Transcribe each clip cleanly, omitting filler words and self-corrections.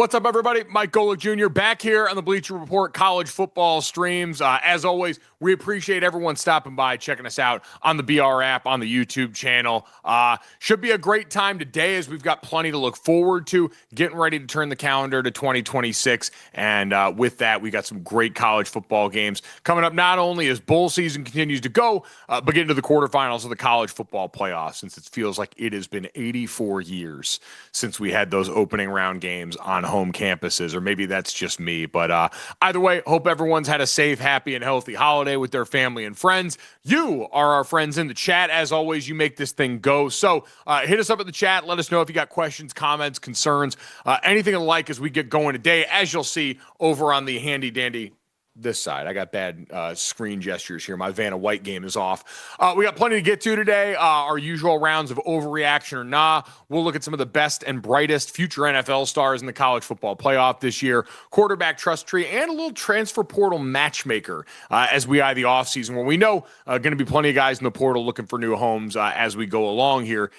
What's up, everybody? Mike Golick Jr. back here on the Bleacher Report college football streams. As always, we appreciate everyone stopping by, checking us out on the BR app, on the YouTube channel. Should be a great time today as we've got plenty to look forward to, getting ready to turn the calendar to 2026. And with that, we got some great college football games coming up, not only as bowl season continues to go, but get into the quarterfinals of the college football playoffs, since it feels like it has been 84 years since we had those opening round games on home campuses, or maybe that's just me. But either way, hope everyone's had a safe, happy, and healthy holiday with their family and friends. You are our friends in the chat. As always, you make this thing go. So hit us up in the chat. Let us know if you got questions, comments, concerns, anything alike as we get going today. As you'll see over on the handy-dandy this side. I got bad screen gestures here. My Vanna White game is off. We got plenty to get to today. Our usual rounds of overreaction or nah. We'll look at some of the best and brightest future NFL stars in the college football playoff this year, quarterback trust tree, and a little transfer portal matchmaker as we eye the offseason, where we know going to be plenty of guys in the portal looking for new homes as we go along here,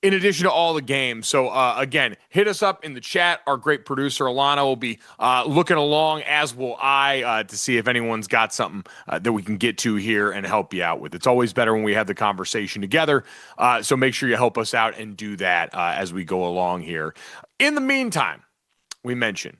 in addition to all the games. So, again, hit us up in the chat. Our great producer, Alana, will be looking along, as will I, to see if anyone's got something that we can get to here and help you out with. It's always better when we have the conversation together, so make sure you help us out and do that as we go along here. In the meantime, we mentioned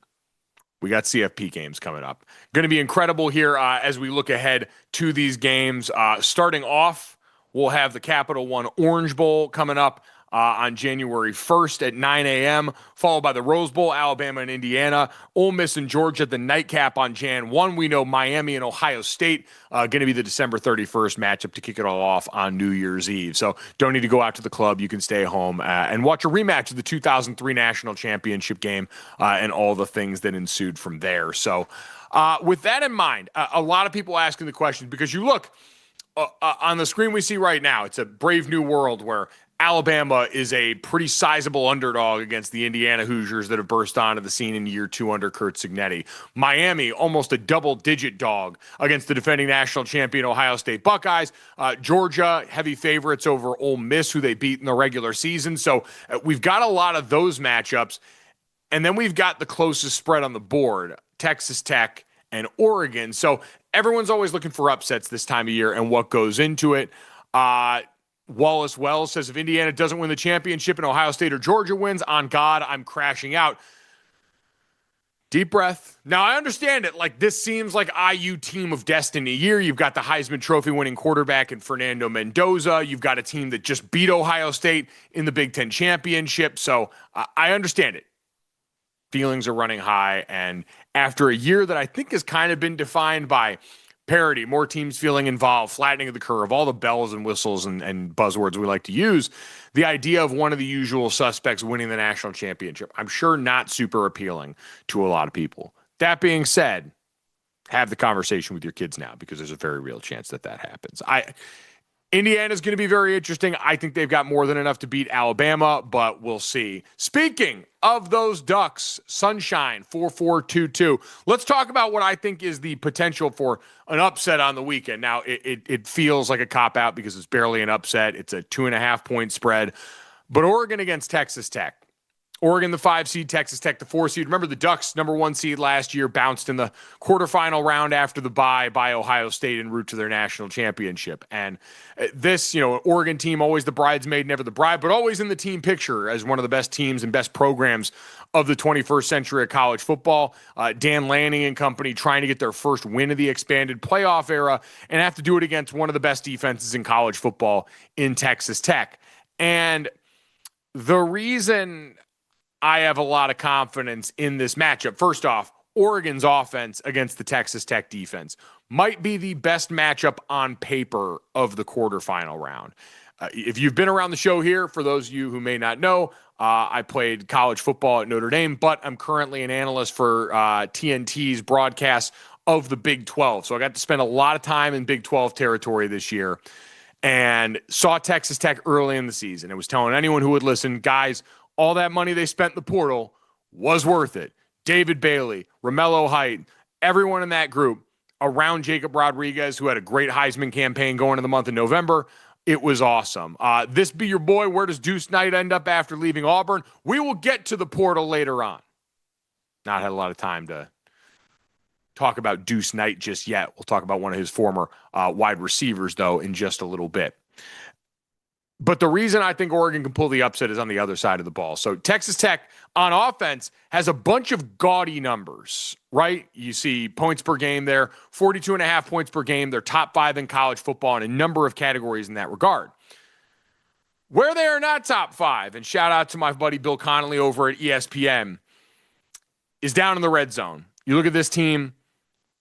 we got CFP games coming up. Going to be incredible here as we look ahead to these games. Starting off, we'll have the Capital One Orange Bowl coming up on January 1st at 9 a.m., followed by the Rose Bowl, Alabama and Indiana, Ole Miss and Georgia, the nightcap on Jan 1. We know Miami and Ohio State going to be the December 31st matchup to kick it all off on New Year's Eve. So don't need to go out to the club. You can stay home and watch a rematch of the 2003 National Championship game and all the things that ensued from there. So with that in mind, a lot of people asking the questions, because you look on the screen we see right now, it's a brave new world where Alabama is a pretty sizable underdog against the Indiana Hoosiers that have burst onto the scene in year 2 under Curt Cignetti. Miami, almost a double-digit dog against the defending national champion Ohio State Buckeyes. Georgia, heavy favorites over Ole Miss, who they beat in the regular season. So we've got a lot of those matchups. And then we've got the closest spread on the board, Texas Tech and Oregon. So everyone's always looking for upsets this time of year and what goes into it. Wallace Wells says, if Indiana doesn't win the championship and Ohio State or Georgia wins, on God, I'm crashing out. Deep breath. Now, I understand it. Like, this seems like IU team of destiny year. You've got the Heisman Trophy winning quarterback in Fernando Mendoza. You've got a team that just beat Ohio State in the Big Ten championship. So I understand it. Feelings are running high. And after a year that I think has kind of been defined by parity, more teams feeling involved, flattening of the curve, all the bells and whistles and buzzwords we like to use, the idea of one of the usual suspects winning the national championship, I'm sure not super appealing to a lot of people. That being said, have the conversation with your kids now, because there's a very real chance that happens. Indiana's going to be very interesting. I think they've got more than enough to beat Alabama, but we'll see. Speaking of those Ducks, Sunshine 4422. Let's talk about what I think is the potential for an upset on the weekend. Now, it feels like a cop-out because it's barely an upset. It's a 2.5-point spread. But Oregon against Texas Tech. Oregon, the 5 seed, Texas Tech, the 4 seed. Remember, the Ducks, number 1 seed last year, bounced in the quarterfinal round after the bye by Ohio State en route to their national championship. And this, Oregon team, always the bridesmaid, never the bride, but always in the team picture as one of the best teams and best programs of the 21st century of college football. Dan Lanning and company trying to get their first win of the expanded playoff era and have to do it against one of the best defenses in college football in Texas Tech. And the reason I have a lot of confidence in this matchup, first off, Oregon's offense against the Texas Tech defense might be the best matchup on paper of the quarterfinal round. If you've been around the show here, for those of you who may not know, I played college football at Notre Dame, but I'm currently an analyst for TNT's broadcast of the Big 12. So I got to spend a lot of time in Big 12 territory this year and saw Texas Tech early in the season. It was telling anyone who would listen, guys, all that money they spent in the portal was worth it. David Bailey, Romello Height, everyone in that group around Jacob Rodriguez, who had a great Heisman campaign going in the month of November. It was awesome. This be your boy. Where does Deuce Knight end up after leaving Auburn? We will get to the portal later on. Not had a lot of time to talk about Deuce Knight just yet. We'll talk about one of his former wide receivers, though, in just a little bit. But the reason I think Oregon can pull the upset is on the other side of the ball. So Texas Tech on offense has a bunch of gaudy numbers, right? You see points per game there, 42.5 points per game. They're top 5 in college football in a number of categories in that regard. Where they are not top 5, and shout out to my buddy Bill Connolly over at ESPN, is down in the red zone. You look at this team,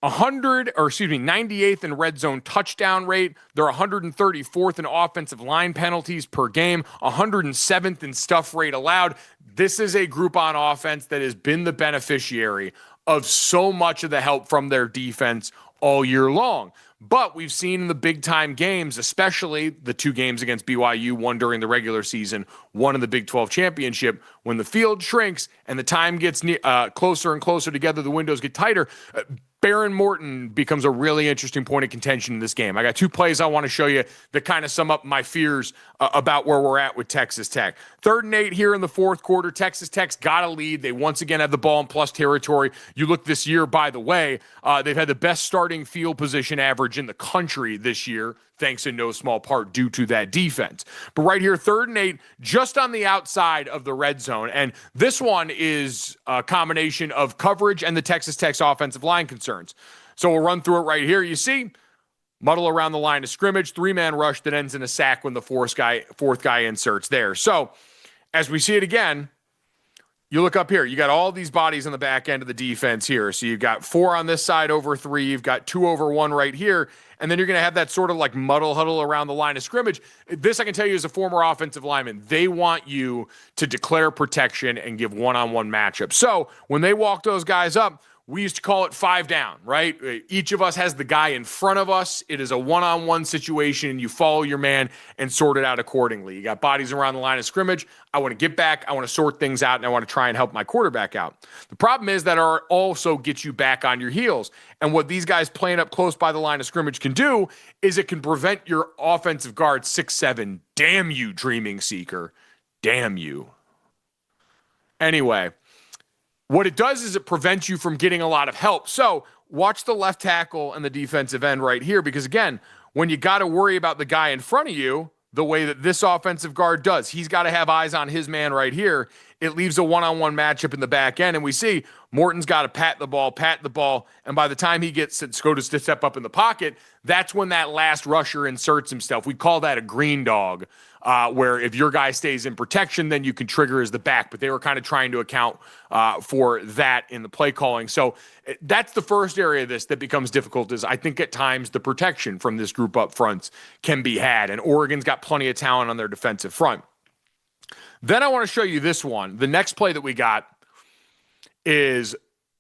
98th in red zone touchdown rate. They're 134th in offensive line penalties per game, 107th in stuff rate allowed. This is a group on offense that has been the beneficiary of so much of the help from their defense all year long. But we've seen in the big-time games, especially the 2 games against BYU, one during the regular season, one in the Big 12 championship, when the field shrinks and the time gets closer and closer together, the windows get tighter, Behren Morton becomes a really interesting point of contention in this game. I got 2 plays I want to show you that kind of sum up my fears about where we're at with Texas Tech. 3rd and 8 here in the 4th quarter. Texas Tech's got a lead. They once again have the ball in plus territory. You look this year, by the way, they've had the best starting field position average in the country this year, thanks in no small part due to that defense. But right here, 3rd and 8, just on the outside of the red zone. And this one is a combination of coverage and the Texas Tech's offensive line concerns. So we'll run through it right here. You see, muddle around the line of scrimmage, 3-man rush that ends in a sack when the fourth guy inserts there. So as we see it again, you look up here, you got all these bodies on the back end of the defense here. So you've got 4 on this side over 3, you've got 2 over 1 right here, and then you're going to have that sort of like muddle huddle around the line of scrimmage. This I can tell you as a former offensive lineman, they want you to declare protection and give one-on-one matchups. So when they walk those guys up, we used to call it 5 down, right? Each of us has the guy in front of us. It is a one-on-one situation. You follow your man and sort it out accordingly. You got bodies around the line of scrimmage. I want to get back. I want to sort things out, and I want to try and help my quarterback out. The problem is that it also gets you back on your heels. And what these guys playing up close by the line of scrimmage can do is it can prevent your offensive guard 6'7". Damn you, Dreaming Seeker. Damn you. Anyway, what it does is it prevents you from getting a lot of help. So watch the left tackle and the defensive end right here, because again, when you got to worry about the guy in front of you, the way that this offensive guard does, he's got to have eyes on his man right here. It leaves a one-on-one matchup in the back end, and we see Morton's got to pat the ball, and by the time he gets to go to step up in the pocket, that's when that last rusher inserts himself. We call that a green dog, where if your guy stays in protection, then you can trigger as the back, but they were kind of trying to account for that in the play calling. So that's the first area of this that becomes difficult, is I think at times the protection from this group up front can be had, and Oregon's got plenty of talent on their defensive front. Then I want to show you this one. The next play that we got is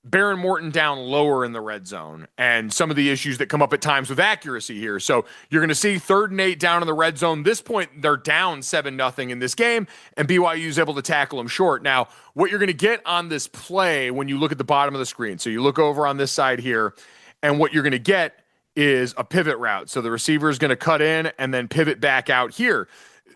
Behren Morton down lower in the red zone and some of the issues that come up at times with accuracy here. So you're going to see 3rd and 8 down in the red zone. This point, they're down 7-0 in this game, and BYU is able to tackle them short. Now, what you're going to get on this play when you look at the bottom of the screen, so you look over on this side here, and what you're going to get is a pivot route. So the receiver is going to cut in and then pivot back out here.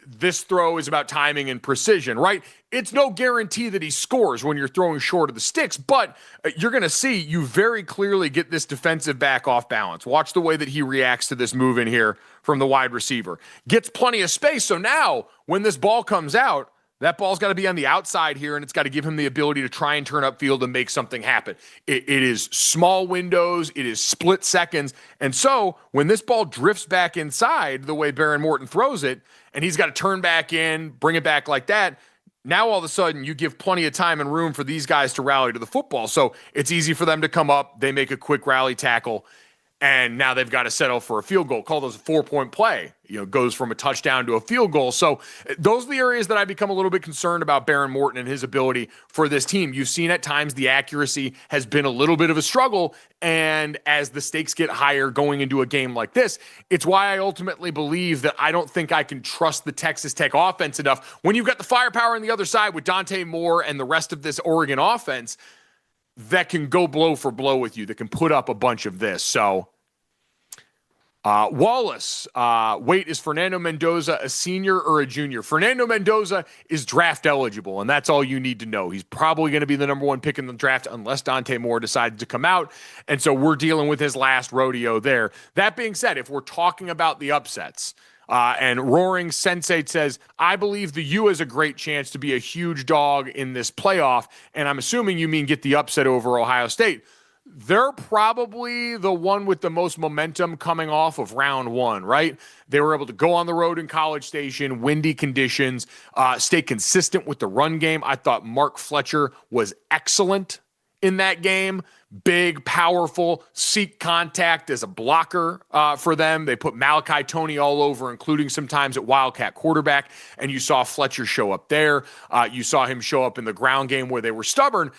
This throw is about timing and precision, right? It's no guarantee that he scores when you're throwing short of the sticks, but you're going to see you very clearly get this defensive back off balance. Watch the way that he reacts to this move in here from the wide receiver. Gets plenty of space, so now when this ball comes out, that ball's got to be on the outside here, and it's got to give him the ability to try and turn upfield and make something happen. It is small windows. It is split seconds. And so when this ball drifts back inside the way Behren Morton throws it, and he's got to turn back in, bring it back like that, now all of a sudden you give plenty of time and room for these guys to rally to the football. So it's easy for them to come up. They make a quick rally tackle, and now they've got to settle for a field goal. Call those a 4-point play. Goes from a touchdown to a field goal. So those are the areas that I become a little bit concerned about Behren Morton and his ability for this team. You've seen at times the accuracy has been a little bit of a struggle, and as the stakes get higher going into a game like this, it's why I ultimately believe that I don't think I can trust the Texas Tech offense enough. When you've got the firepower on the other side with Dante Moore and the rest of this Oregon offense that can go blow for blow with you, that can put up a bunch of this. So Wallace, wait, is Fernando Mendoza a senior or a junior? Fernando Mendoza is draft eligible, and that's all you need to know. He's probably going to be the number one pick in the draft unless Dante Moore decides to come out, and so we're dealing with his last rodeo there. That being said, if we're talking about the upsets, and Roaring Sensei says, I believe the U has a great chance to be a huge dog in this playoff, and I'm assuming you mean get the upset over Ohio State. They're probably the one with the most momentum coming off of round one, right? They were able to go on the road in College Station, windy conditions, stay consistent with the run game. I thought Mark Fletcher was excellent in that game. Big, powerful, seek contact as a blocker for them. They put Malachi Toney all over, including sometimes at Wildcat quarterback, and you saw Fletcher show up there. You saw him show up in the ground game where they were stubborn.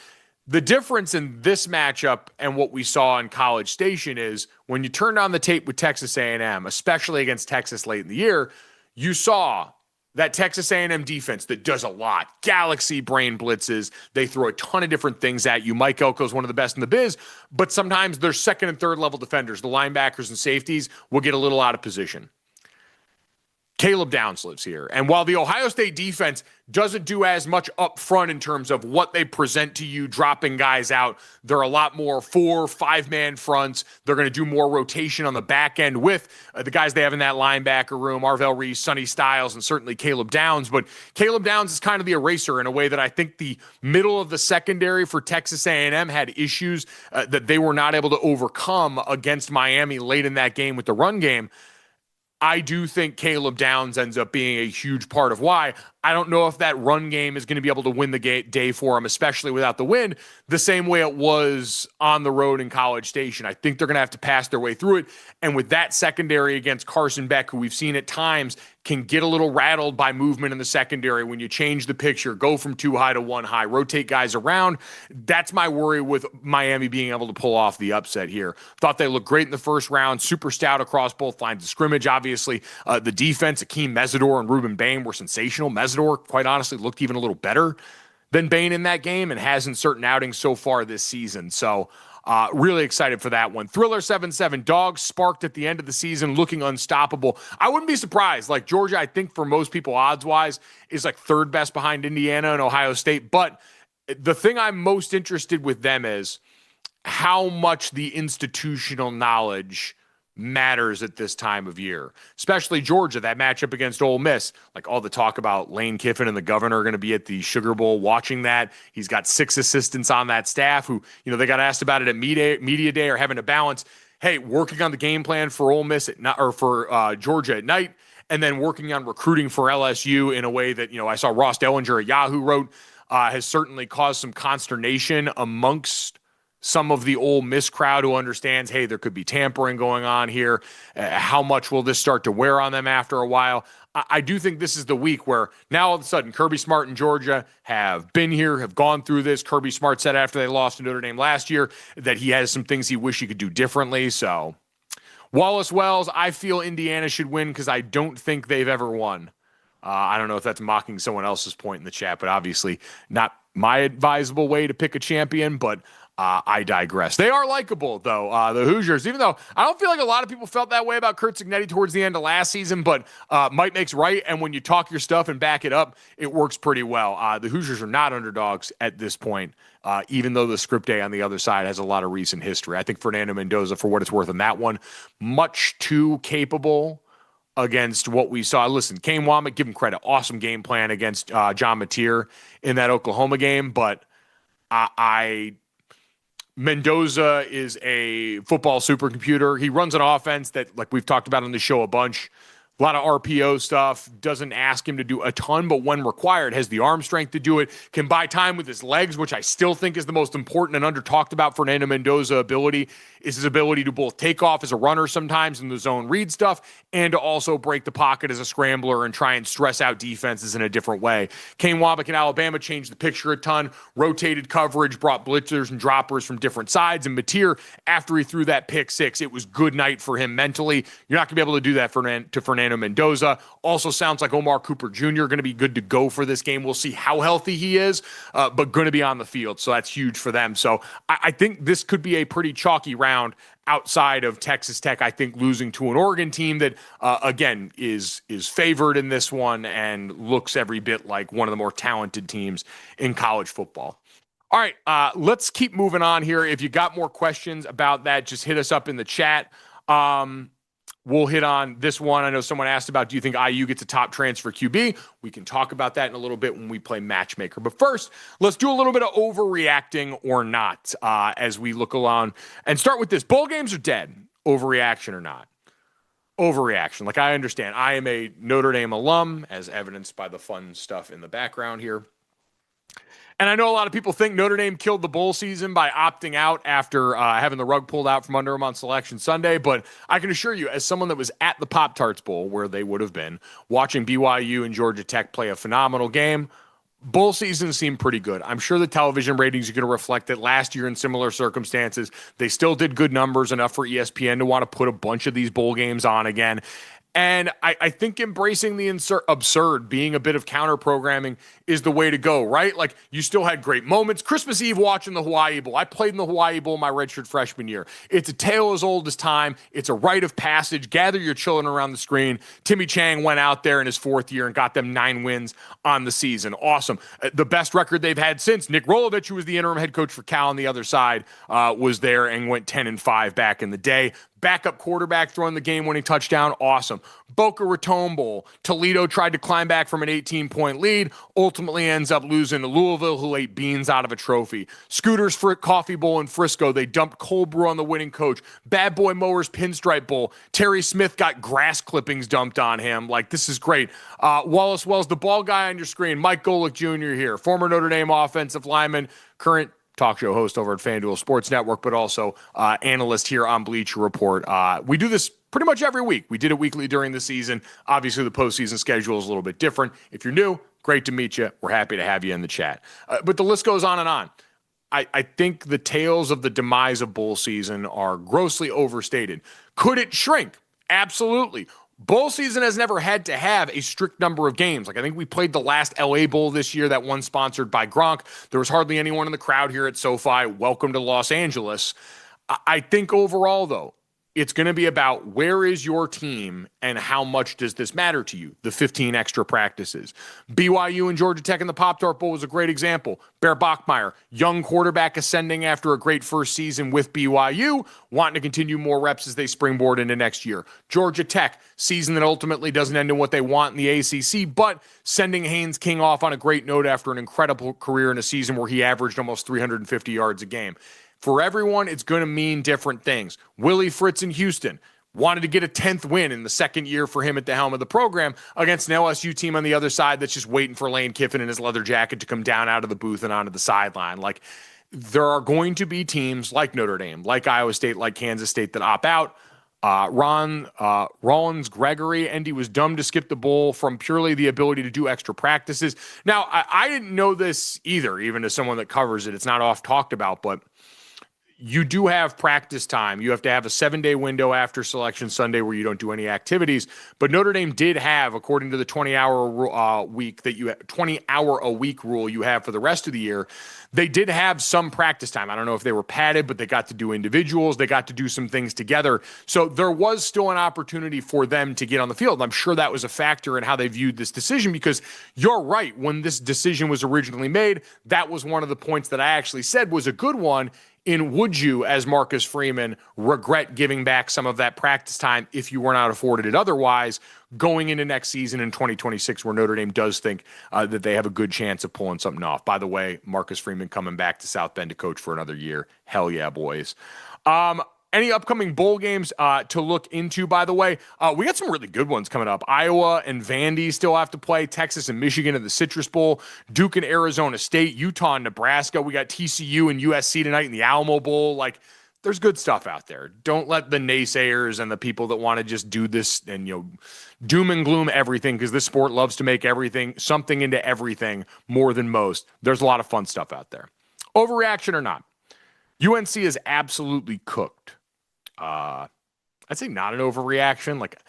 The difference in this matchup and what we saw in College Station is when you turned on the tape with Texas A&M, especially against Texas late in the year, you saw that Texas A&M defense that does a lot. Galaxy brain blitzes. They throw a ton of different things at you. Mike Elko is one of the best in the biz, but sometimes their second and third level defenders, the linebackers and safeties, will get a little out of position. Caleb Downs lives here. And while the Ohio State defense doesn't do as much up front in terms of what they present to you, dropping guys out, they're a lot more 4-5-man fronts. They're going to do more rotation on the back end with the guys they have in that linebacker room, Arvell Reese, Sonny Styles, and certainly Caleb Downs. But Caleb Downs is kind of the eraser in a way that I think the middle of the secondary for Texas A&M had issues that they were not able to overcome against Miami late in that game with the run game. I do think Caleb Downs ends up being a huge part of why. I don't know if that run game is going to be able to win the day for him, especially without the win, the same way it was on the road in College Station. I think they're going to have to pass their way through it. And with that secondary against Carson Beck, who we've seen at times can get a little rattled by movement in the secondary when you change the picture, go from 2 high to 1 high, rotate guys around. That's my worry with Miami being able to pull off the upset here. Thought they looked great in the first round, super stout across both lines of scrimmage. Obviously, the defense, Akeem Mesidor and Ruben Bain were sensational. Mesidor, quite honestly, looked even a little better than Bain in that game and has in certain outings so far this season. So really excited for that one. Thriller 7-7, Dogs sparked at the end of the season, looking unstoppable. I wouldn't be surprised. Like Georgia, I think for most people odds-wise is like third best behind Indiana and Ohio State. But the thing I'm most interested with them is how much the institutional knowledge matters at this time of year, especially Georgia, that matchup against Ole Miss. Like all the talk about Lane Kiffin and the governor are going to be at the Sugar Bowl watching that. He's got 6 assistants on that staff who, they got asked about it at media day or having to balance, hey, working on the game plan for Ole Miss at night or for Georgia at night, and then working on recruiting for LSU in a way that, I saw Ross Dellinger at Yahoo wrote, has certainly caused some consternation amongst some of the Ole Miss crowd who understands, hey, there could be tampering going on here. How much will this start to wear on them after a while? I do think this is the week where now all of a sudden Kirby Smart and Georgia have been here, have gone through this. Kirby Smart said after they lost to Notre Dame last year that he has some things he wish he could do differently. So Wallace Wells, I feel Indiana should win because I don't think they've ever won. I don't know if that's mocking someone else's point in the chat, but obviously not my advisable way to pick a champion, but I digress. They are likable, though, the Hoosiers, even though I don't feel like a lot of people felt that way about Kurt Cignetti towards the end of last season, but might makes right, and when you talk your stuff and back it up, it works pretty well. The Hoosiers are not underdogs at this point, even though the script A on the other side has a lot of recent history. I think Fernando Mendoza, for what it's worth in that one, much too capable against what we saw. Listen, Kane Womack, give him credit. Awesome game plan against John Mateer in that Oklahoma game, but Mendoza is a football supercomputer. He runs an offense that, like we've talked about on the show a bunch, a lot of RPO stuff, doesn't ask him to do a ton, but when required, has the arm strength to do it, can buy time with his legs, which I still think is the most important and under-talked about Fernando Mendoza ability, is his ability to both take off as a runner sometimes in the zone read stuff and to also break the pocket as a scrambler and try and stress out defenses in a different way. Kane Womack in Alabama changed the picture a ton, rotated coverage, brought blitzers and droppers from different sides, and Mateer, after he threw that pick 6, it was good night for him mentally. You're not going to be able to do that to Fernando Brian Mendoza. Also sounds like Omar Cooper Jr. going to be good to go for this game. We'll see how healthy he is, but going to be on the field. So that's huge for them. So I think this could be a pretty chalky round outside of Texas Tech. I think losing to an Oregon team that, again, is favored in this one and looks every bit like one of the more talented teams in college football. All right, let's keep moving on here. If you got more questions about that, just hit us up in the chat. We'll hit on this one. I know someone asked about, do you think IU gets a top transfer QB? We can talk about that in a little bit when we play Matchmaker. But first, let's do a little bit of overreacting or not as we look along. And start with this. Bowl games are dead. Overreaction or not? Overreaction. Like, I understand. I am a Notre Dame alum, as evidenced by the fun stuff in the background here. And I know a lot of people think Notre Dame killed the bowl season by opting out after having the rug pulled out from under them on Selection Sunday. But I can assure you, as someone that was at the Pop-Tarts Bowl, where they would have been, watching BYU and Georgia Tech play a phenomenal game, bowl season seemed pretty good. I'm sure the television ratings are going to reflect that last year in similar circumstances, they still did good numbers, enough for ESPN to want to put a bunch of these bowl games on again. And I think embracing the absurd, being a bit of counter programming is the way to go, right? Like, you still had great moments. Christmas Eve watching the Hawaii Bowl. I played in the Hawaii Bowl my redshirt freshman year. It's a tale as old as time. It's a rite of passage. Gather your children around the screen. Timmy Chang went out there in his fourth year and got them 9 wins on the season. Awesome. The best record they've had since. Nick Rolovich, who was the interim head coach for Cal on the other side, was there and went 10-5 back in the day. Backup quarterback throwing the game-winning touchdown, awesome. Boca Raton Bowl, Toledo tried to climb back from an 18-point lead, ultimately ends up losing to Louisville, who ate beans out of a trophy. Scooters for Coffee Bowl in Frisco, they dumped cold brew on the winning coach. Bad Boy Mowers Pinstripe Bowl, Terry Smith got grass clippings dumped on him. Like, this is great. Wallace Wells, the ball guy on your screen, Mike Golick Jr. here, former Notre Dame offensive lineman, current talk show host over at FanDuel Sports Network, but also analyst here on Bleacher Report. We do this pretty much every week. We did it weekly during the season. Obviously, the postseason schedule is a little bit different. If you're new, great to meet you. We're happy to have you in the chat. But the list goes on and on. I think the tales of the demise of bowl season are grossly overstated. Could it shrink? Absolutely. Bowl season has never had to have a strict number of games. Like, I think we played the last LA Bowl this year, that one sponsored by Gronk. There was hardly anyone in the crowd here at SoFi. Welcome to Los Angeles. I think overall, though, it's going to be about where is your team and how much does this matter to you, the 15 extra practices. BYU and Georgia Tech in the Pop-Tart Bowl was a great example. Bear Bachmeier, young quarterback ascending after a great first season with BYU, wanting to continue more reps as they springboard into next year. Georgia Tech, season that ultimately doesn't end in what they want in the ACC, but sending Haynes King off on a great note after an incredible career in a season where he averaged almost 350 yards a game. For everyone, it's going to mean different things. Willie Fritz in Houston wanted to get a 10th win in the second year for him at the helm of the program against an LSU team on the other side that's just waiting for Lane Kiffin in his leather jacket to come down out of the booth and onto the sideline. Like, there are going to be teams like Notre Dame, like Iowa State, like Kansas State that opt out. Rollins Gregory, and he was dumb to skip the bowl from purely the ability to do extra practices. Now, I didn't know this either, even as someone that covers it. It's not oft talked about, but you do have practice time. You have to have a 7-day window after Selection Sunday where you don't do any activities. But Notre Dame did have, according to the 20-hour week that you 20-hour a week rule you have for the rest of the year, they did have some practice time. I don't know if they were padded, but they got to do individuals. They got to do some things together. So there was still an opportunity for them to get on the field. And I'm sure that was a factor in how they viewed this decision, because you're right. When this decision was originally made, that was one of the points that I actually said was a good one. Would you, as Marcus Freeman, regret giving back some of that practice time if you were not afforded it otherwise, going into next season in 2026, where Notre Dame does think that they have a good chance of pulling something off? By the way, Marcus Freeman coming back to South Bend to coach for another year. Hell yeah, boys. Any upcoming bowl games to look into, by the way? We got some really good ones coming up. Iowa and Vandy still have to play. Texas and Michigan in the Citrus Bowl. Duke and Arizona State. Utah and Nebraska. We got TCU and USC tonight in the Alamo Bowl. Like, there's good stuff out there. Don't let the naysayers and the people that want to just do this and, doom and gloom everything, because this sport loves to make something into everything more than most. There's a lot of fun stuff out there. Overreaction or not, UNC is absolutely cooked. I'd say not an overreaction. Like,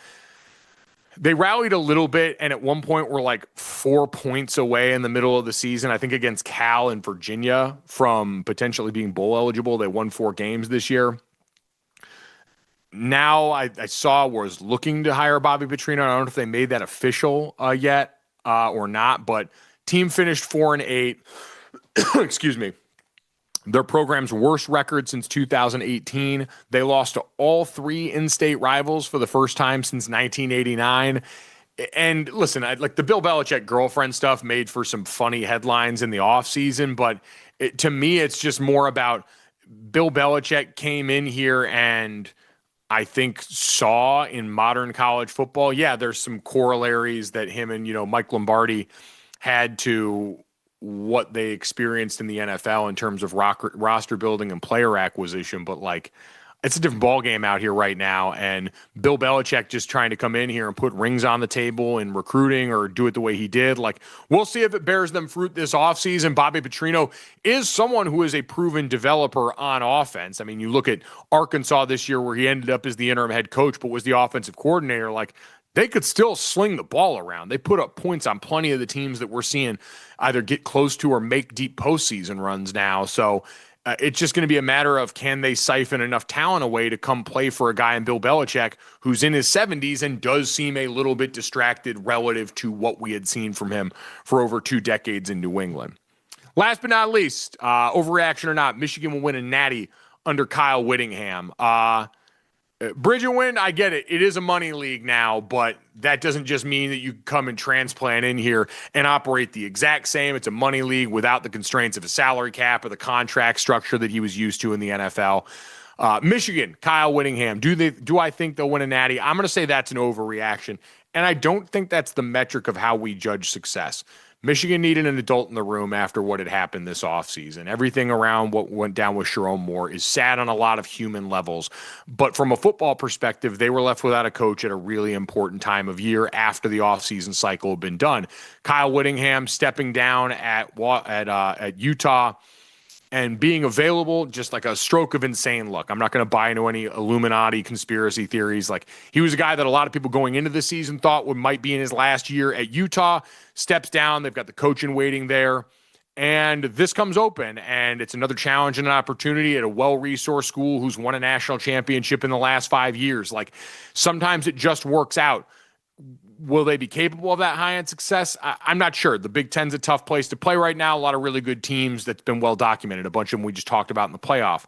They rallied a little bit, and at one point were like 4 points away in the middle of the season, I think against Cal and Virginia, from potentially being bowl eligible. They won 4 games this year. Now I saw was looking to hire Bobby Petrino. I don't know if they made that official yet or not, but team finished 4-8. Excuse me. Their program's worst record since 2018. They lost to all 3 in-state rivals for the first time since 1989. And listen, like the Bill Belichick girlfriend stuff made for some funny headlines in the offseason, but to me, it's just more about Bill Belichick came in here and I think saw in modern college football, yeah, there's some corollaries that him and, Mike Lombardi had to what they experienced in the NFL in terms of roster building and player acquisition. But like, it's a different ballgame out here right now. And Bill Belichick just trying to come in here and put rings on the table in recruiting or do it the way he did. Like, we'll see if it bears them fruit this offseason. Bobby Petrino is someone who is a proven developer on offense. I mean, you look at Arkansas this year where he ended up as the interim head coach, but was the offensive coordinator. Like, they could still sling the ball around. They put up points on plenty of the teams that we're seeing either get close to or make deep postseason runs now. So it's just going to be a matter of can they siphon enough talent away to come play for a guy in Bill Belichick who's in his 70s and does seem a little bit distracted relative to what we had seen from him for over 2 decades in New England. Last but not least, overreaction or not, Michigan will win a natty under Kyle Whittingham. Bridget win, I get it. It is a money league now, but that doesn't just mean that you come and transplant in here and operate the exact same. It's a money league without the constraints of a salary cap or the contract structure that he was used to in the NFL. Michigan, Kyle Whittingham. Do I think they'll win a natty? I'm going to say that's an overreaction, and I don't think that's the metric of how we judge success. Michigan needed an adult in the room after what had happened this offseason. Everything around what went down with Sharon Moore is sad on a lot of human levels. But from a football perspective, they were left without a coach at a really important time of year after the offseason cycle had been done. Kyle Whittingham stepping down at Utah and being available, just like a stroke of insane luck. I'm not going to buy into any Illuminati conspiracy theories. Like, he was a guy that a lot of people going into the season thought might be in his last year at Utah, steps down. They've got the coach in waiting there. And this comes open, and it's another challenge and an opportunity at a well-resourced school who's won a national championship in the last 5 years. Like, sometimes it just works out. Will they be capable of that high-end success? I'm not sure. The Big Ten's a tough place to play right now. A lot of really good teams that's been well documented. A bunch of them we just talked about in the playoff.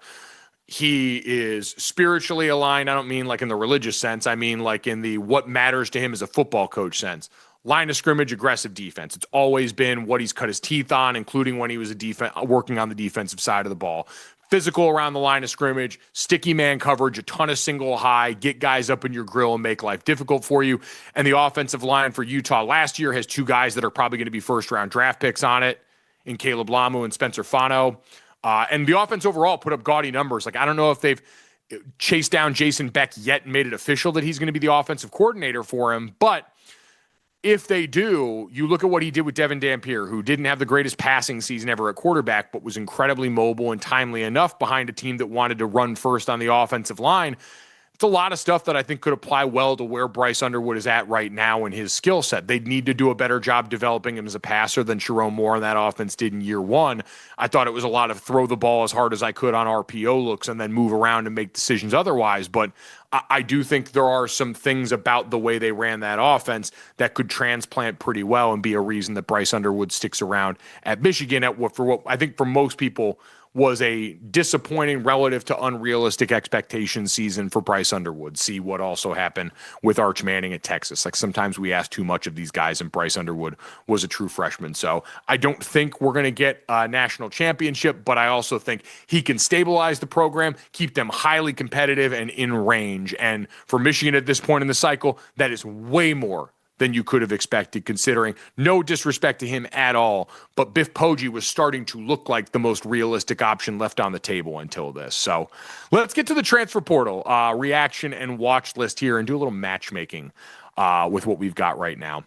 He is spiritually aligned. I don't mean like in the religious sense. I mean like in the what matters to him as a football coach sense. Line of scrimmage, aggressive defense. It's always been what he's cut his teeth on, including when he was working on the defensive side of the ball. Physical around the line of scrimmage, sticky man coverage, a ton of single high, get guys up in your grill and make life difficult for you. And the offensive line for Utah last year has 2 guys that are probably going to be first-round draft picks on it, in Caleb Lamu and Spencer Fano. And the offense overall put up gaudy numbers. Like, I don't know if they've chased down Jason Beck yet and made it official that he's going to be the offensive coordinator for him, but if they do, you look at what he did with Devin Dampier, who didn't have the greatest passing season ever at quarterback, but was incredibly mobile and timely enough behind a team that wanted to run first on the offensive line. It's a lot of stuff that I think could apply well to where Bryce Underwood is at right now in his skill set. They'd need to do a better job developing him as a passer than Sharon Moore and that offense did in year 1. I thought it was a lot of throw the ball as hard as I could on RPO looks and then move around and make decisions otherwise. But I do think there are some things about the way they ran that offense that could transplant pretty well and be a reason that Bryce Underwood sticks around at Michigan for what I think for most people was a disappointing relative to unrealistic expectations season for Bryce Underwood. See what also happened with Arch Manning at Texas. Like, sometimes we ask too much of these guys, and Bryce Underwood was a true freshman. So I don't think we're going to get a national championship, but I also think he can stabilize the program, keep them highly competitive and in range. And for Michigan at this point in the cycle, that is way more than you could have expected, considering no disrespect to him at all, but Biff Poggi was starting to look like the most realistic option left on the table until this. So let's get to the transfer portal reaction and watch list here and do a little matchmaking with what we've got right now.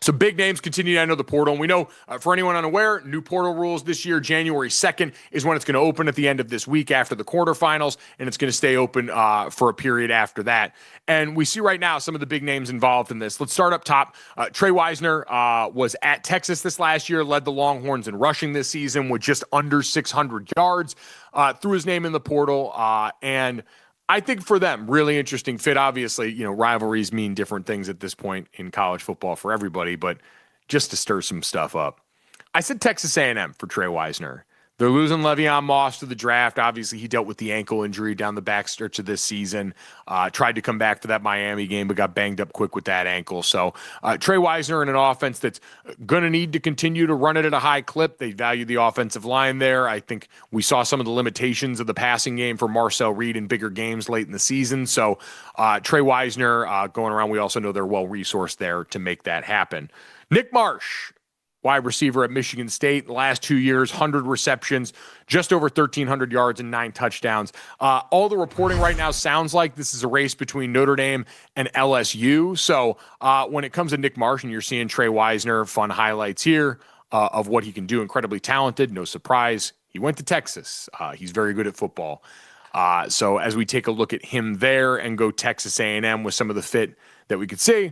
So big names continue to enter the portal. And we know, for anyone unaware, new portal rules this year, January 2nd is when it's going to open at the end of this week after the quarterfinals, and it's going to stay open for a period after that. And we see right now some of the big names involved in this. Let's start up top. Trey Wisner was at Texas this last year, led the Longhorns in rushing this season with just under 600 yards, threw his name in the portal, and I think for them, really interesting fit. Obviously, rivalries mean different things at this point in college football for everybody, but just to stir some stuff up. I said Texas A&M for Trey Wisner. They're losing Le'Veon Moss to the draft. Obviously, he dealt with the ankle injury down the backstretch of this season. Tried to come back for that Miami game, but got banged up quick with that ankle. So Trey Wisner in an offense that's going to need to continue to run it at a high clip. They value the offensive line there. I think we saw some of the limitations of the passing game for Marcel Reed in bigger games late in the season. So Trey Wisner going around, we also know they're well-resourced there to make that happen. Nick Marsh, wide receiver at Michigan State, the last 2 years, 100 receptions, just over 1,300 yards and 9 touchdowns. All the reporting right now sounds like this is a race between Notre Dame and LSU. So when it comes to Nick Marsh, and you're seeing Trey Wisner, fun highlights here of what he can do, incredibly talented, no surprise. He went to Texas. He's very good at football. So as we take a look at him there and go Texas A&M with some of the fit that we could see,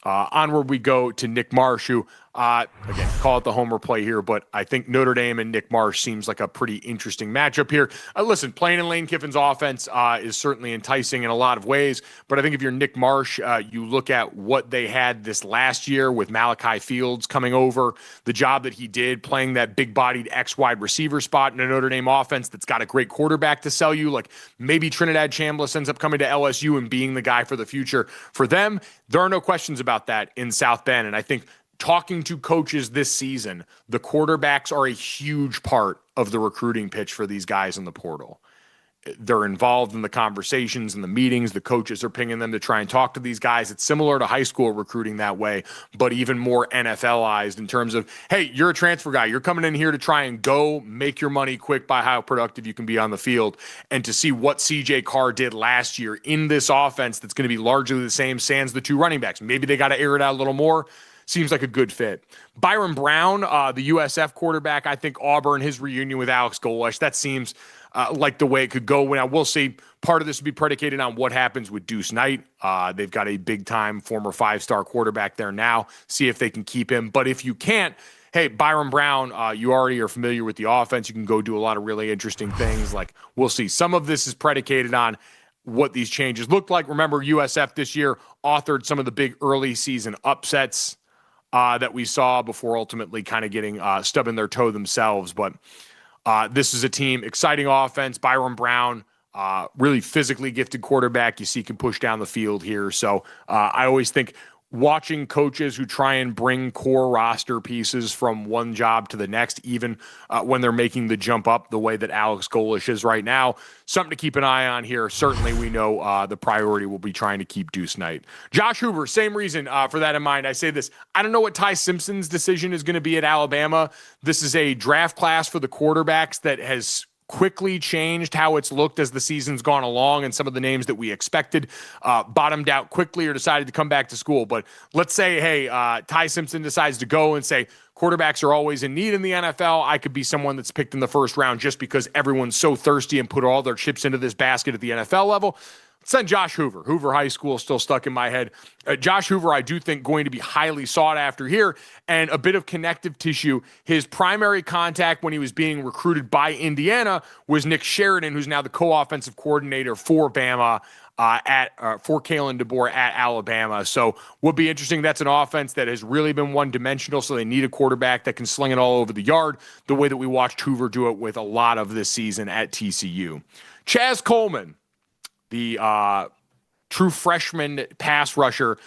onward we go to Nick Marsh, who, again, call it the homer play here, but I think Notre Dame and Nick Marsh seems like a pretty interesting matchup here. Listen, playing in Lane Kiffin's offense is certainly enticing in a lot of ways, but I think if you're Nick Marsh, you look at what they had this last year with Malachi Fields coming over, the job that he did playing that big-bodied X-wide receiver spot in a Notre Dame offense that's got a great quarterback to sell you, like maybe Trinidad Chambliss ends up coming to LSU and being the guy for the future. For them, there are no questions about that in South Bend, and I think talking to coaches this season, the quarterbacks are a huge part of the recruiting pitch for these guys in the portal. They're involved in the conversations and the meetings. The coaches are pinging them to try and talk to these guys. It's similar to high school recruiting that way, but even more NFLized in terms of, hey, you're a transfer guy. You're coming in here to try and go make your money quick by how productive you can be on the field. And to see what CJ Carr did last year in this offense that's going to be largely the same, sans the two running backs. Maybe they got to air it out a little more. Seems like a good fit. Byron Brown, the USF quarterback, I think Auburn, his reunion with Alex Golesh, that seems like the way it could go. Now, we'll see. Part of this will be predicated on what happens with Deuce Knight. They've got a big-time former 5-star quarterback there now. See if they can keep him. But if you can't, hey, Byron Brown, you already are familiar with the offense. You can go do a lot of really interesting things. Like, we'll see. Some of this is predicated on what these changes look like. Remember, USF this year authored some of the big early season upsets that we saw before ultimately kind of getting stubbing their toe themselves. But this is a team, exciting offense. Byron Brown, really physically gifted quarterback. You see can push down the field here. So I always think watching coaches who try and bring core roster pieces from one job to the next, even when they're making the jump up the way that Alex Golesh is right now, something to keep an eye on here. Certainly we know the priority will be trying to keep Deuce Knight. Josh Hoover, same reason for that in mind. I say this, I don't know what Ty Simpson's decision is going to be at Alabama. This is a draft class for the quarterbacks that has quickly changed how it's looked as the season's gone along, and some of the names that we expected bottomed out quickly or decided to come back to school. But let's say, hey, Ty Simpson decides to go and say, quarterbacks are always in need in the NFL. I could be someone that's picked in the first round just because everyone's so thirsty and put all their chips into this basket at the NFL level. Send Josh Hoover. Hoover High School still stuck in my head. Josh Hoover, I do think, going to be highly sought after here, and a bit of connective tissue. His primary contact when he was being recruited by Indiana was Nick Sheridan, who's now the co-offensive coordinator for Bama for Kalen DeBoer at Alabama. So would be interesting. That's an offense that has really been one-dimensional, so they need a quarterback that can sling it all over the yard the way that we watched Hoover do it with a lot of this season at TCU. Chaz Coleman, the true freshman pass rusher,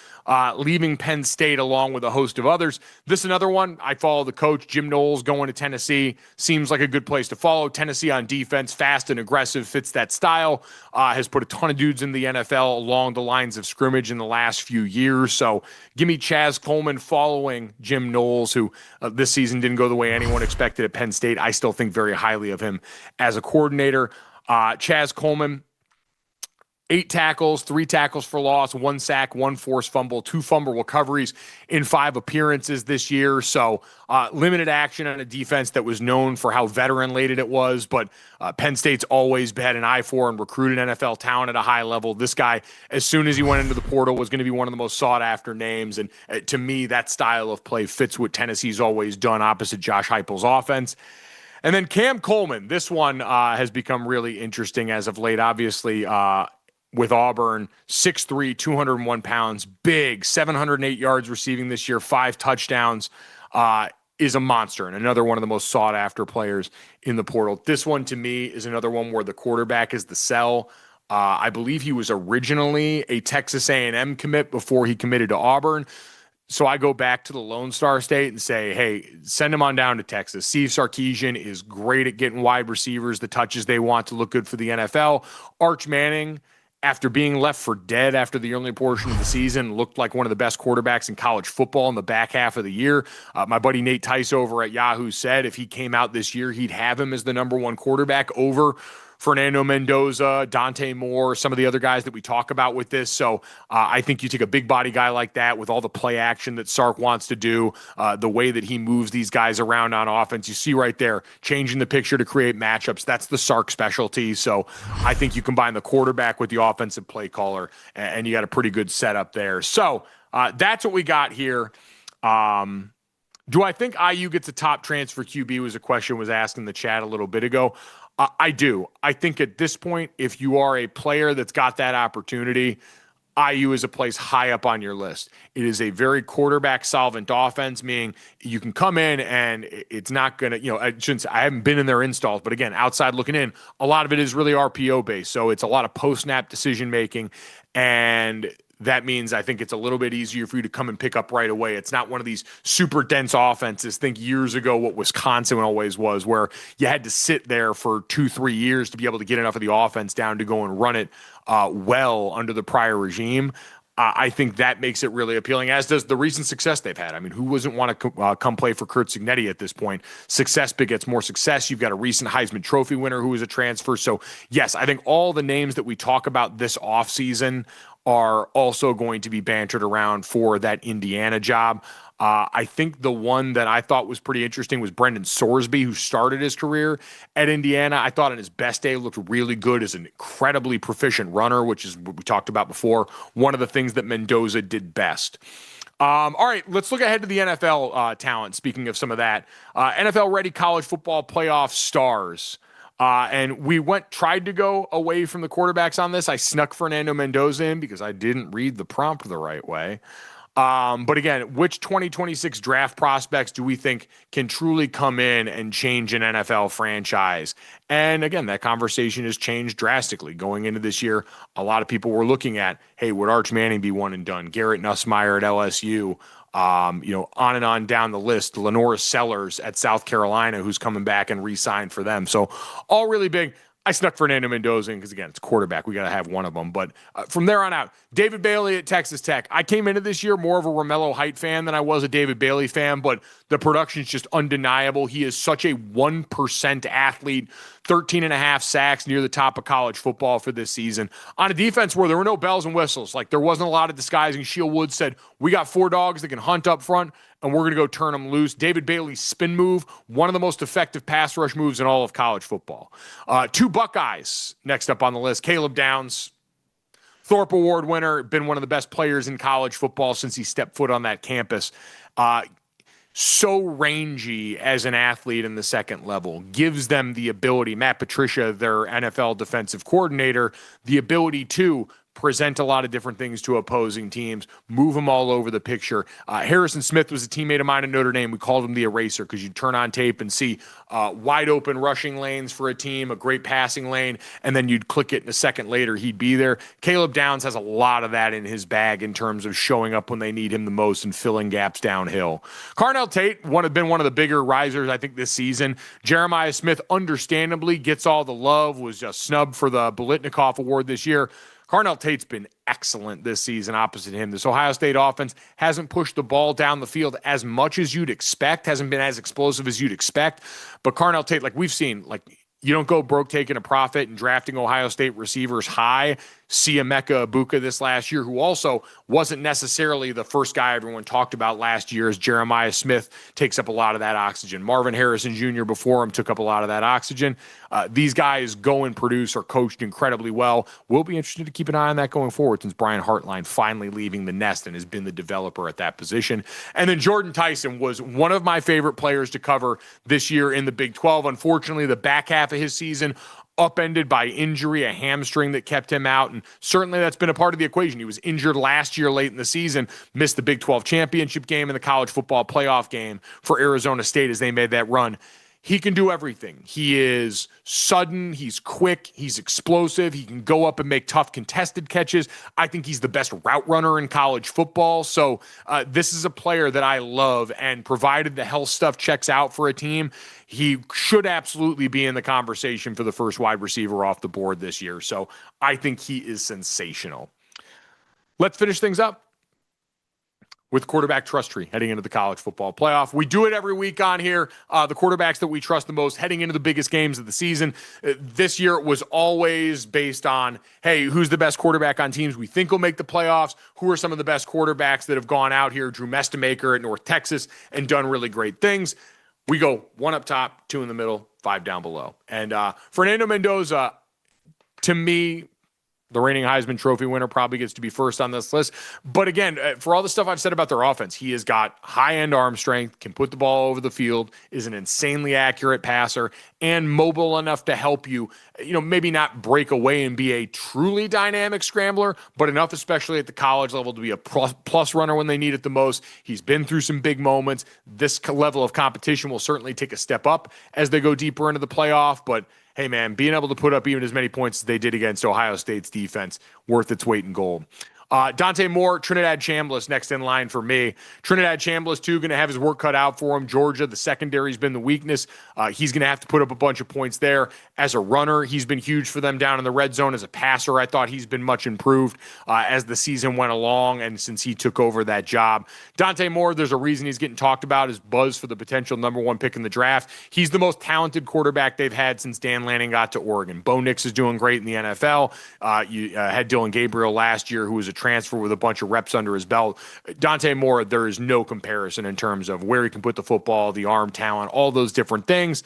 leaving Penn State along with a host of others. This is another one. I follow the coach, Jim Knowles, going to Tennessee. Seems like a good place to follow. Tennessee on defense, fast and aggressive, fits that style. Has put a ton of dudes in the NFL along the lines of scrimmage in the last few years. So give me Chaz Coleman following Jim Knowles, who this season didn't go the way anyone expected at Penn State. I still think very highly of him as a coordinator. Chaz Coleman, 8 tackles, 3 tackles for loss, 1 sack, 1 forced fumble, 2 fumble recoveries in 5 appearances this year. So limited action on a defense that was known for how veteran-laden it was, but Penn State's always had an eye for and recruited NFL talent at a high level. This guy, as soon as he went into the portal, was going to be one of the most sought-after names. And to me, that style of play fits what Tennessee's always done opposite Josh Heupel's offense. And then Cam Coleman, this one has become really interesting as of late. Obviously, with Auburn, 6'3", 201 pounds, big, 708 yards receiving this year, 5 touchdowns, is a monster and another one of the most sought-after players in the portal. This one, to me, is another one where the quarterback is the sell. I believe he was originally a Texas A&M commit before he committed to Auburn. So I go back to the Lone Star State and say, hey, send him on down to Texas. Steve Sarkisian is great at getting wide receivers the touches they want to look good for the NFL. Arch Manning, after being left for dead after the early portion of the season, looked like one of the best quarterbacks in college football in the back half of the year. My buddy Nate Tice over at Yahoo said if he came out this year, he'd have him as the number 1 quarterback over Fernando Mendoza, Dante Moore, some of the other guys that we talk about with this. So I think you take a big body guy like that with all the play action that Sark wants to do, the way that he moves these guys around on offense. You see right there, changing the picture to create matchups. That's the Sark specialty. So I think you combine the quarterback with the offensive play caller, and you got a pretty good setup there. So that's what we got here. Do I think IU gets a top transfer QB was a question was asked in the chat a little bit ago. I do. I think at this point, if you are a player that's got that opportunity, IU is a place high up on your list. It is a very quarterback solvent offense, meaning you can come in and it's not going to, I haven't been in their installs, but again, outside looking in, a lot of it is really RPO based. So it's a lot of post-snap decision making, and that means I think it's a little bit easier for you to come and pick up right away. It's not one of these super dense offenses. Think years ago what Wisconsin always was, where you had to sit there for 2-3 years to be able to get enough of the offense down to go and run it well under the prior regime. I think that makes it really appealing, as does the recent success they've had. I mean, who wouldn't want to come play for Kurt Cignetti at this point? Success begets more success. You've got a recent Heisman Trophy winner who is a transfer. So, yes, I think all the names that we talk about this offseason are also going to be bantered around for that Indiana job. I think the one that I thought was pretty interesting was Brendan Sorsby, who started his career at Indiana. I thought on his best day looked really good as an incredibly proficient runner, which is what we talked about before. One of the things that Mendoza did best. All right, let's look ahead to the NFL talent. Speaking of some of that, NFL-ready college football playoff stars. And we tried to go away from the quarterbacks on this. I snuck Fernando Mendoza in because I didn't read the prompt the right way. But again, which 2026 draft prospects do we think can truly come in and change an NFL franchise? And again, that conversation has changed drastically going into this year. A lot of people were looking at, hey, would Arch Manning be one and done? Garrett Nussmeier at LSU, on and on down the list. Lenora Sellers at South Carolina, who's coming back and re-signed for them. So all really big. I snuck Fernando Mendoza in because, again, it's quarterback. We got to have one of them. But from there on out, David Bailey at Texas Tech. I came into this year more of a Romello Height fan than I was a David Bailey fan, but the production is just undeniable. He is such a 1% athlete, 13.5 sacks, near the top of college football for this season. On a defense where there were no bells and whistles, like there wasn't a lot of disguising. Shield Woods said, we got 4 dogs that can hunt up front, and we're going to go turn them loose. David Bailey's spin move, one of the most effective pass rush moves in all of college football. 2 Buckeyes next up on the list. Caleb Downs, Thorpe Award winner, been one of the best players in college football since he stepped foot on that campus. So rangy as an athlete in the second level, gives them the ability, Matt Patricia, their NFL defensive coordinator, the ability to present a lot of different things to opposing teams, move them all over the picture. Harrison Smith was a teammate of mine at Notre Dame. We called him the eraser because you'd turn on tape and see wide open rushing lanes for a team, a great passing lane, and then you'd click it and a second later he'd be there. Caleb Downs has a lot of that in his bag in terms of showing up when they need him the most and filling gaps downhill. Carnell Tate been one of the bigger risers, I think, this season. Jeremiah Smith understandably gets all the love, was just snubbed for the Biletnikoff Award this year. Carnell Tate's been excellent this season opposite him. This Ohio State offense hasn't pushed the ball down the field as much as you'd expect, hasn't been as explosive as you'd expect. But Carnell Tate, like we've seen, like you don't go broke taking a profit and drafting Ohio State receivers high. Siameka Ibuka this last year, who also wasn't necessarily the first guy everyone talked about last year, as Jeremiah Smith takes up a lot of that oxygen. Marvin Harrison Jr. before him took up a lot of that oxygen. These guys go and produce, are coached incredibly well. We'll be interested to keep an eye on that going forward, since Brian Hartline finally leaving the nest and has been the developer at that position. And then Jordan Tyson was one of my favorite players to cover this year in the Big 12. Unfortunately, the back half of his season upended by injury, a hamstring that kept him out. And certainly that's been a part of the equation. He was injured last year late in the season, missed the Big 12 championship game and the college football playoff game for Arizona State as they made that run. He can do everything. He is sudden, he's quick, he's explosive, he can go up and make tough contested catches. I think he's the best route runner in college football. So this is a player that I love, and provided the health stuff checks out for a team, he should absolutely be in the conversation for the first wide receiver off the board this year. So I think he is sensational. Let's finish things up with quarterback trust tree heading into the college football playoff. We do it every week on here. The quarterbacks that we trust the most heading into the biggest games of the season. This year it was always based on, hey, who's the best quarterback on teams we think will make the playoffs? Who are some of the best quarterbacks that have gone out here? Drew Mestemaker at North Texas and done really great things. We go 1 up top, 2 in the middle, 5 down below. And Fernando Mendoza, to me, the reigning Heisman Trophy winner, probably gets to be first on this list. But again, for all the stuff I've said about their offense, he has got high-end arm strength, can put the ball over the field, is an insanely accurate passer, and mobile enough to help you, maybe not break away and be a truly dynamic scrambler, but enough, especially at the college level, to be a plus runner when they need it the most. He's been through some big moments. This level of competition will certainly take a step up as they go deeper into the playoff, but hey, man, being able to put up even as many points as they did against Ohio State's defense, worth its weight in gold. Dante Moore, Trinidad Chambliss next in line for me. Trinidad Chambliss, too, going to have his work cut out for him. Georgia, the secondary's been the weakness. He's going to have to put up a bunch of points there. As a runner, he's been huge for them down in the red zone. As a passer, I thought he's been much improved as the season went along and since he took over that job. Dante Moore, there's a reason he's getting talked about as buzz for the potential number 1 pick in the draft. He's the most talented quarterback they've had since Dan Lanning got to Oregon. Bo Nix is doing great in the NFL. You had Dylan Gabriel last year, who was a transfer with a bunch of reps under his belt. Dante Moore, there is no comparison in terms of where he can put the football, the arm talent, all those different things.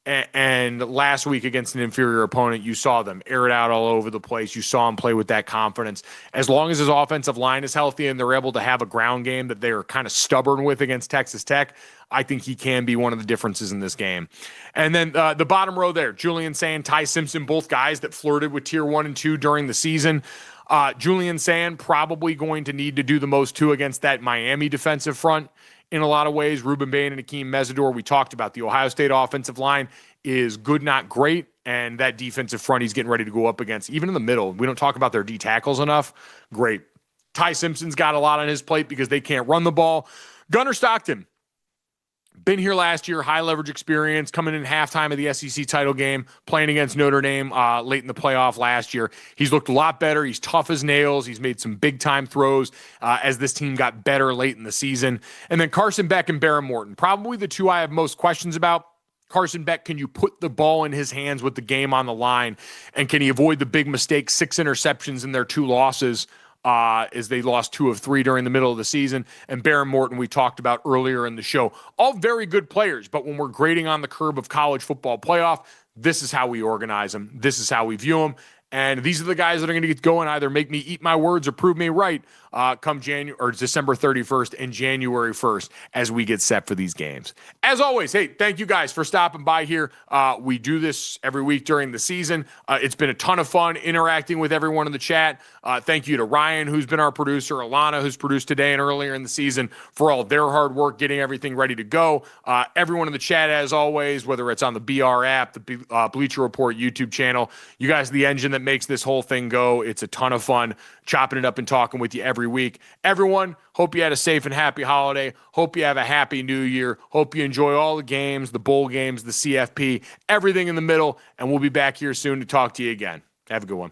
And last week against an inferior opponent, you saw them air it out all over the place. You saw him play with that confidence. As long as his offensive line is healthy and they're able to have a ground game that they are kind of stubborn with against Texas Tech, I think he can be one of the differences in this game. And then the bottom row there, Julian Sand, Ty Simpson, both guys that flirted with tier 1 and 2 during the season. Julian Sand probably going to need to do the most too against that Miami defensive front in a lot of ways. Ruben Bain and Akeem Mesidor, we talked about. The Ohio State offensive line is good, not great, and that defensive front he's getting ready to go up against, even in the middle. We don't talk about their D tackles enough. Great. Ty Simpson's got a lot on his plate because they can't run the ball. Gunnar Stockton, been here last year, high leverage experience, coming in halftime of the SEC title game, playing against Notre Dame late in the playoff last year. He's looked a lot better. He's tough as nails. He's made some big time throws as this team got better late in the season. And then Carson Beck and Barron Morton, probably the two I have most questions about. Carson Beck, can you put the ball in his hands with the game on the line? And can he avoid the big mistakes, 6 interceptions in their 2 losses? As they lost 2 of 3 during the middle of the season. And Barron Morton, we talked about earlier in the show. All very good players, but when we're grading on the curve of college football playoff, this is how we organize them. This is how we view them. And these are the guys that are going to get going, either make me eat my words or prove me right come January or December 31st and January 1st as we get set for these games. As always, hey, thank you guys for stopping by here. We do this every week during the season. It's been a ton of fun interacting with everyone in the chat. Thank you to Ryan, who's been our producer, Alana, who's produced today and earlier in the season, for all their hard work getting everything ready to go. Everyone in the chat, as always, whether it's on the BR app, the Bleacher Report YouTube channel, you guys are the engine that makes this whole thing go. It's a ton of fun chopping it up and talking with you every week. Everyone, hope you had a safe and happy holiday. Hope you have a happy new year. Hope you enjoy all the games, the bowl games, the CFP, everything in the middle, and we'll be back here soon to talk to you again. Have a good one.